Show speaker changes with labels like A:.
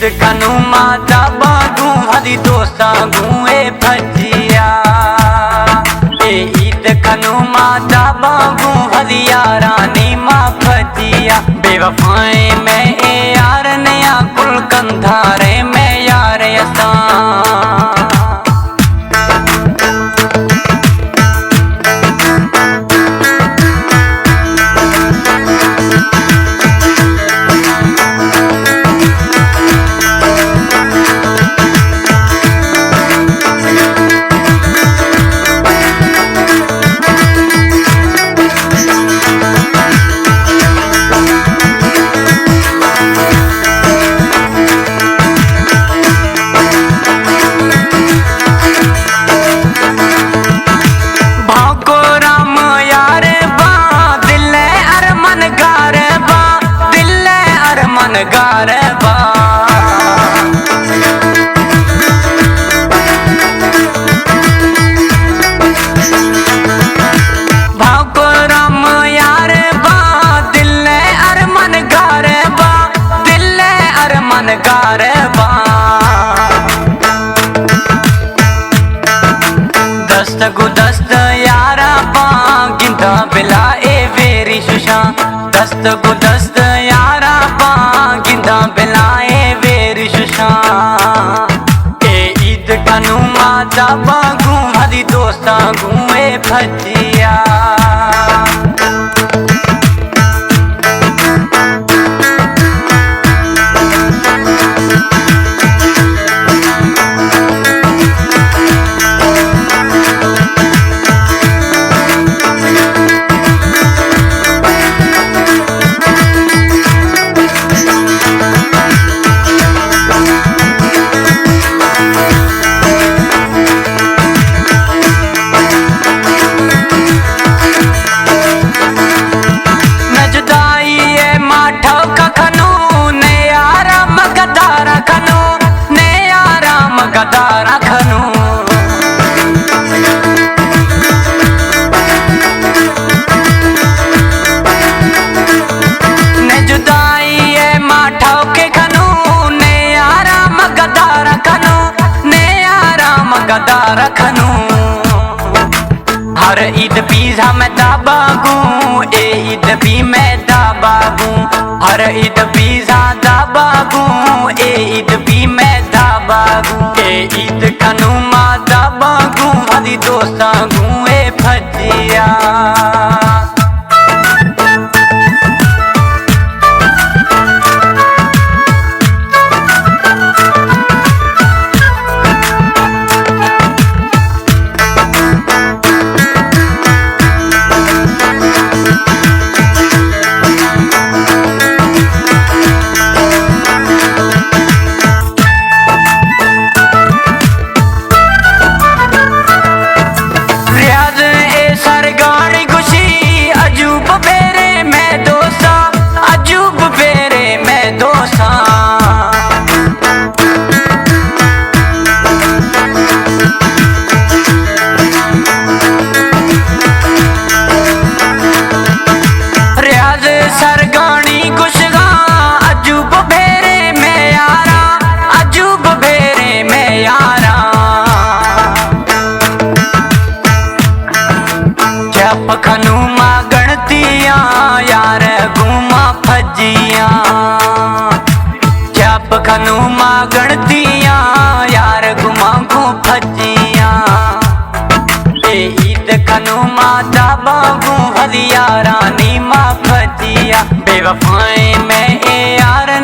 A: ईद कनु माता बागू हरी दोस्ता गुए भजिया ए ईद कनु माता बागू हरी यारानी माँ भजिया बेवफाए में ए यार नया कुल कंधारे में यार असा गारबा भाव को राम यार बा दिल अरमन गारबा दिल अरमन गारबा दस्त गुदस्त यारा बा गिंदा बिला ए वेरी सुशा दस्त गुदस्त यारा बा गिंदा बिलाए वेर शुशा ए ईद कनु माता बागू हरी दोस्ता गुए भजिया गदारा खनू ने जुदाई है माठा के खनू ने आराम गदारा खनू ने आराम गदारा खनू हर ईद पीजा में दाबागू ए ईद भी मैं दाबागू हर ईद पीजा दाबागू ए ईद भी मैं दाबागू ए ईद कनु माता बागू हरी दोस्ता गुए भजिया खनु मां गणतिया यार घूमा फजिया जप खनु मां गणतिया यार घुमा घू फजिया ए ईद खनु माता बागू हरी यारानी मां फजिया बेवफाए में ए यार